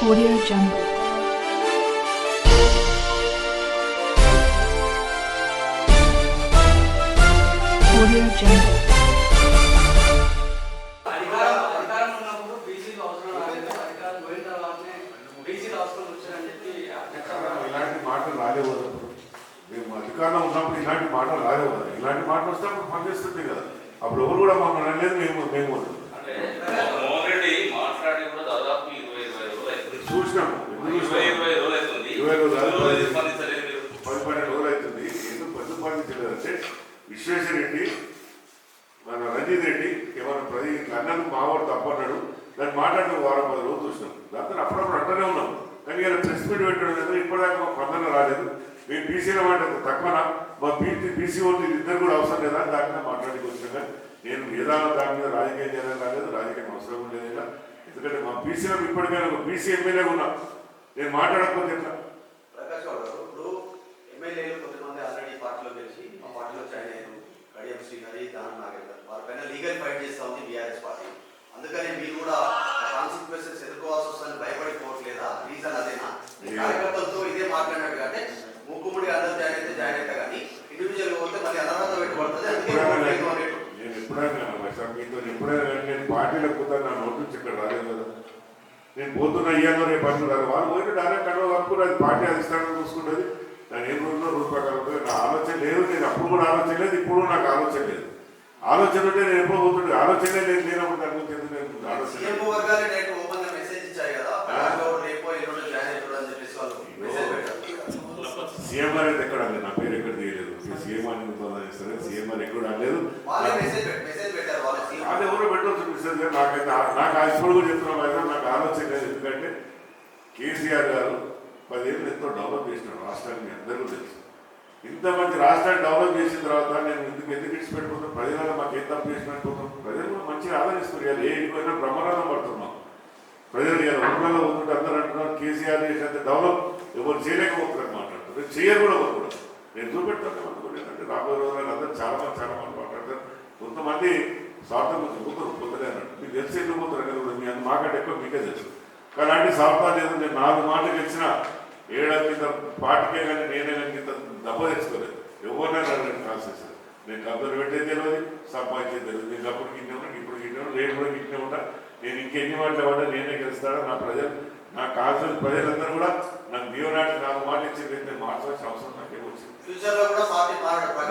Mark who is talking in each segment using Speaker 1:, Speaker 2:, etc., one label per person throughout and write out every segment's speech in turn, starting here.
Speaker 1: Audio Jungle. Audio Jungle.
Speaker 2: ఇలాంటి మాటలు రాలేవు. మేము అధికారంలో ఉన్నప్పుడు ఇలాంటి మాటలు రాలేవు. ఇలాంటి మాటలు వస్తే అప్పుడు పనిచేస్తుంది కదా. అప్పుడు ఎవరు కూడా మమ్మల్ని అనేది మేము చూసినాము. 20 రోజులు 10-12 రోజులు అవుతుంది. ఎందుకు ప్రతిపాదించలేదు అంటే విశ్వేశ్వరరెడ్డి మన రంజిత్ రెడ్డి ఏమైనా అన్నకు మావాడు తప్పన్నాడు. దాన్ని మాట్లాడిన 10 రోజులు చూసినాం. దాంతో అప్పుడప్పుడు అంటూనే ఉన్నాం. కానీ ఇలా ప్రెస్ మీట్ పెట్టడం లేదు. ఇప్పటిదాకా మా స్పందన రాలేదు. మేము బీసీల మాట తక్కువనా మా బీసీ వాళ్ళు ఇద్దరు కూడా అవసరం లేదా దాని మీద మాట్లాడికి వచ్చినా నేను ఏదైనా దాని మీద రాజకీయం చేయాలని రాలేదు. రాజకీయం అవసరం లేదు. ఎందుకంటే మా బీసీలో ఇప్పటికైనా ఒక బీసీ ఎమ్మెల్యే ఉన్నా నేను మాట్లాడకపోతే ఎట్లా?
Speaker 3: ప్రకాష్ గౌడ్ గారు, ఇప్పుడు ఎమ్మెల్యేలు కొంతమంది ఆల్రెడీ పార్టీలో గెలిచి మా పార్టీలో జాయిన్ అయ్యారు. కడియం శ్రీహరి, దానం నాగేందర్ వారిపైన లీగల్ ఫైట్ చేస్తూ ఉంది బీఆర్ఎస్ పార్టీ. అందుకని మీరు కూడా కాన్సిక్వెన్సెస్ ఎదుర్కోవాల్సి వస్తుందని భయపడిపోవట్లేదా? రీజన్ అదేనా? కార్యకర్తలతో ఇదే మాట్లాడినట్టు అంటే ముక్కుముడి అందరూ జాయిన్ అయితే కానీ ఇండివిజువల్ పోతే మళ్ళీ అనర్హత పెట్టబడుతుంది.
Speaker 2: నేను ఎప్పుడైనా మీతో ఎప్పుడైనా కానీ నేను పార్టీలకు పోతా నా నోటు నుంచి ఇక్కడ రాలేదు కదా. నేను పోతున్నా అయ్యాను రేపు అంటున్నారు. వాళ్ళు పోయిన డైరెక్ట్ కడవ అనుకుని అది పార్టీ అధిష్టానం చూసుకుంటుంది. దాని ఏం రోజుల్లో రూపాయలు నా ఆలోచన లేదు. నేను అప్పుడు కూడా ఆలోచన లేదు, ఇప్పుడు నాకు ఆలోచన లేదు. ఆలోచన ఉంటే నేను ఎప్పుడు పోతుండే ఆలోచనే లేదు. లేనప్పుడు దాని గురించి ఎందుకు ఆలోచన సీఎం అనేది ఎక్కడ నా పేరు ఎక్కడ తీయలేదు. సీఎం అని సరే సీఎం అని ఎక్కడ అనలేదు. వాళ్ళు ఎవరో పెట్టవచ్చు మెసేజ్. నాకైతే నాకు ఇప్పుడు కూడా చెప్తున్నాం కదా, నాకు ఆలోచన లేదు. ఎందుకంటే కేసీఆర్ గారు 10 ఏళ్ళు ఎంతో డెవలప్ చేసినాడు రాష్ట్రాన్ని. అందరూ తెలుసు. ఇంత మంచి రాష్ట్రాన్ని డెవలప్ చేసిన తర్వాత నేను ఎందుకు ఇచ్చి పెట్టుకుంటాం? ప్రజలలో మాకు ఏం తప్పు చేసినట్టుకుంటాం? ప్రజలు కూడా మంచిగా ఆదరిస్తారు. ఇవాళ ఏ ఇంటికైనా బ్రహ్మరథం పడుతున్నాం. ప్రజలు ఇలా ఊళ్ళలో ఉంటుంటే అందరూ అంటున్నారు కేసీఆర్ చేసినంత డెవలప్ ఎవరు చేయలేకపోతున్నారు మాట్లాడుతున్నారు. చేయరు కూడా ఎవరు కూడా. నేను చూపెడతాను అనుకోండి. ఏంటంటే రాబోయే రోజుల్లో అందరూ చాలా మంది మాట్లాడతారు. కొంతమంది స్వార్థం పోతారు పోతలే అన్నట్టు. మీకు తెలిసి ఎందుకు పోతారు కదా కూడా. మీ మాకంటే ఎక్కువ మీకే తెలుసు. కానీ అలాంటి స్వార్థాలు లేదు. నేను 4 మాటలు గెలిచిన 7 కింద పార్టీకే కానీ నేనే కానీ కింద దెబ్బ తెచ్చుకోలేదు. ఎవరినైనా కాల్సేసారు. నేను కంపెనీ పెట్టేది తెలియదు, సంపాదించేది తెలియదు. నేను అప్పుడు గిన్నె ఉన్నా, ఇప్పుడు గిన్నె ఉన్నా, రేపు కూడా గిన్నె ఉంటా. నేను ఇంకెన్ని మాటలు పడ్డా నేనే గెలుస్తాడా? నా ప్రజలు నాకు కావాల్సిన ప్రజలందరూ కూడా నాకు దీవనాటి 4 మాటలు ఇచ్చేది. నేను మార్చాల్సిన అవసరం నాకేం వచ్చింది.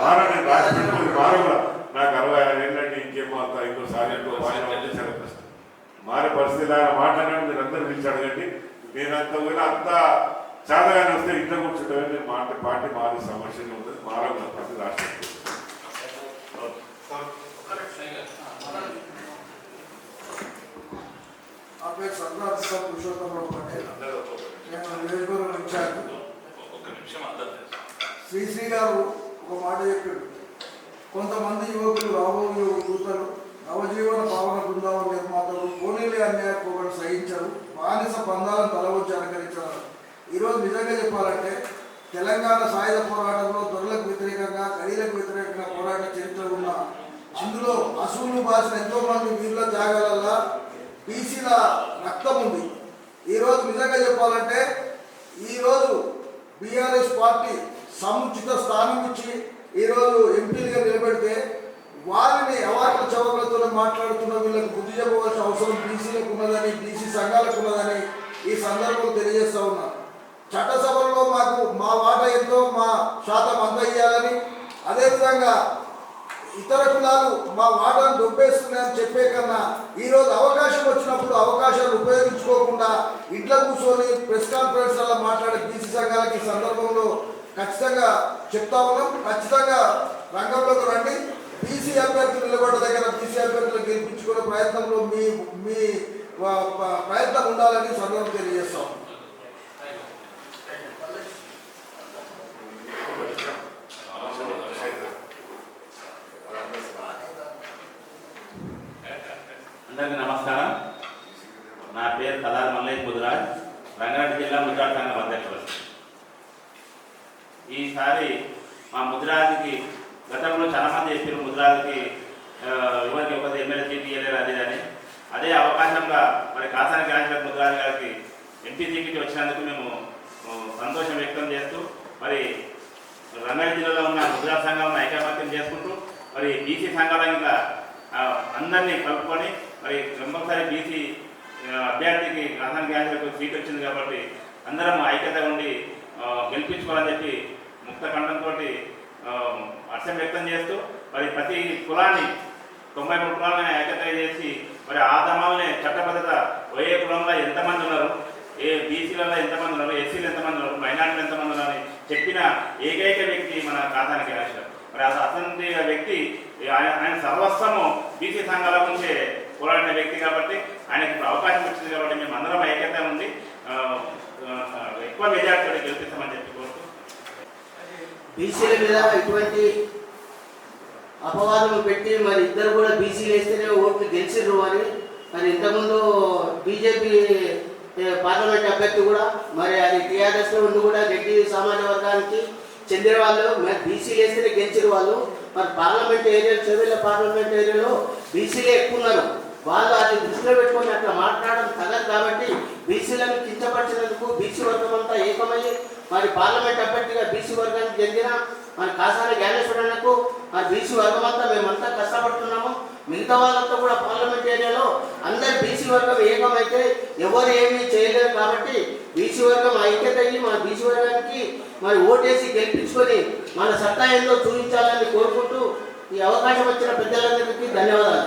Speaker 2: మారగా నాకు 66 ఏళ్ళంటే ఇంకేం మారుతా ఇంకోసారి మారే పరిస్థితి ఆయన మాట్లాడాలని మీరు అందరూ పిలిచి అడగండి. నేను అంత పోయినా అంత చాలాగానే వస్తే ఇంట్లో కూర్చుంటామని నేను పార్టీ మారే సమస్యనే ఉంటుంది. మారగా ప్రతి రాష్ట్రం
Speaker 4: శ్రీశ్రీ గారు ఒక మాట చెప్పాడు. కొంతమంది యువకులు రాబోయే యువతలు నవజీవన పావన బృందావన నిర్మాతలు పోనీలే అన్యాయ పోగొట్టు సహించరు, బానిస బంధాలను తలవచ్చి అనుకరించారు. ఈరోజు నిజంగా చెప్పాలంటే తెలంగాణ సాయుధ పోరాటంలో దొరలకు వ్యతిరేకంగా కడీలకు వ్యతిరేకంగా పోరాట చరిత్ర ఉన్న అందులో అసూలు బాసిన ఎంతోమంది వీరుల త్యాగాలల్లా బీసీల రక్తం ఉంది. ఈరోజు నిజంగా చెప్పాలంటే ఈరోజు బీఆర్ఎస్ పార్టీ సముచిత స్థానం ఇచ్చి ఈరోజు ఎంపీలుగా నిలబెడితే వారిని అవార్డుల చవకలతో మాట్లాడుతున్న వీళ్ళకి బుద్ధి చెప్పవలసిన అవసరం బీసీలకు ఉన్నదని, బీసీ సంఘాలకు ఉన్నదని ఈ సందర్భంలో తెలియజేస్తూ ఉన్నాను. చట్టసభల్లో మాకు మా వాటా ఎంతో మా శాతం అందజేయాలని, అదేవిధంగా ఇతర కులాలు మా వాటాను దొబ్బేస్తున్నాయని చెప్పే కన్నా ఈరోజు అవకాశం వచ్చినప్పుడు అవకాశాలు ఉపయోగించుకోకుండా ఇంట్లో కూర్చొని ప్రెస్ కాన్ఫరెన్స్లలో మాట్లాడే బీసీ సంఘాలకి ఈ సందర్భంలో ఖచ్చితంగా చెప్తా ఉన్నాం. ఖచ్చితంగా రంగంలోకి రండి. బీసీ అభ్యర్థులు నిలబడ్డ దగ్గర బీసీ అభ్యర్థులు గెలిపించుకునే ప్రయత్నంలో మీ ప్రయత్నం ఉండాలని సందర్భం తెలియజేస్తాం.
Speaker 5: అందరికీ నమస్కారం. నా పేరు కదార్ మల్లయ్య ముదిరాజ్, రంగారెడ్డి జిల్లా ముదిరాజ్ సంఘం అధ్యక్షుడు. ఈసారి మా ముదిరాజ్కి గతంలో చాలామంది చెప్పారు ముదిరాజ్కి ఎవరికి ఎవరి ఎమ్మెల్యే సీట్ ఇవ్వలేరు అది అని. అదే అవకాశంగా మరి కాసాని గాంధీ ముదిరాజ్ గారికి ఎంపీ ఎంపీ టికెట్ వచ్చినందుకు మేము సంతోషం వ్యక్తం చేస్తూ మరి రంగారెడ్డి జిల్లాలో ఉన్న గుజరాత్ సంఘాలను ఐకమత్యం చేసుకుంటూ మరి బీసీ సంఘాల ఇంకా అందరినీ కలుపుకొని మరి కంపల్సరీ బీసీ అభ్యర్థికి ప్రధాన క్యాండిడేట్కి సీట్ వచ్చింది కాబట్టి అందరం ఐక్యత ఉండి గెలిపించుకోవాలని చెప్పి ముక్త కంఠంతో హర్షం వ్యక్తం చేస్తూ మరి ప్రతి కులాన్ని 93 కులాలని ఐక్యత చేసి మరి ఆ ధర్మాలనే చట్టబద్ధత ఏ కులంలో ఎంతమంది ఉన్నారు, ఏ బీసీలలో ఎంతమంది ఉన్నారు, ఎస్సీలు ఎంతమంది ఉన్నారు, మైనార్టీలు ఎంతమంది ఉన్నారు అని చెప్పిన ఏకైక వ్యక్తి మన కాతానికి గణేశ్వర్. మరి అతని వ్యక్తి ఆయన సర్వస్వము బీసీ సంఘాల గురించే పోరాడిన వ్యక్తి కాబట్టి ఆయనకి ఇప్పుడు అవకాశం వచ్చింది కాబట్టి మేము అందరం ఐక్యత ఉండి ఎక్కువ మెజార్టీతో గెలిపిస్తామని చెప్పి కోరుతూ
Speaker 6: బీసీల మీద ఇటువంటి అపవాదం పెట్టి మరి ఇద్దరు కూడా బీసీలు వేస్తేనే ఓట్లు గెలిచిర్రు అని మరి ఇంతకుముందు బీజేపీ పార్లమెంట్ అభ్యర్థి కూడా మరి అది టీఆర్ఎస్లో ఉండి కూడా రెడ్డి సమాజ వర్గానికి చెందిన వాళ్ళు మరి బీసీలు వేస్తేనే గెలిచిన వాళ్ళు మరి పార్లమెంట్ ఏరియా చెవిళ్ళ పార్లమెంట్ ఏరియాలో బీసీలే ఎక్కువ ఉన్నారు. వాళ్ళు అది దృష్టిలో పెట్టుకొని అట్లా మాట్లాడడం తగదు కాబట్టి బీసీలను కించపరిచినందుకు బీసీ వర్గం అంతా ఏకమయ్యి మరి పార్లమెంట్ అభ్యర్థిగా బీసీ వర్గానికి చెందిన మన కాసాని జ్ఞానేశ్వరన్నకు మరి బీసీ వర్గం అంతా మేమంతా కష్టపడుతున్నాము. మిగతా వాళ్ళంతా కూడా పార్లమెంట్ ఏరియాలో అందరు బీసీ వర్గం ఏకమైతే ఎవరు ఏమీ చేయలేరు కాబట్టి బీసీ వర్గం ఐక్యత అయ్యి మన బీసీ వర్గానికి మరి ఓటేసి గెలిపించుకొని మన సత్తా ఏందో చూపించాలని కోరుకుంటూ ఈ అవకాశం వచ్చిన పెద్దలందరికీ ధన్యవాదాలు.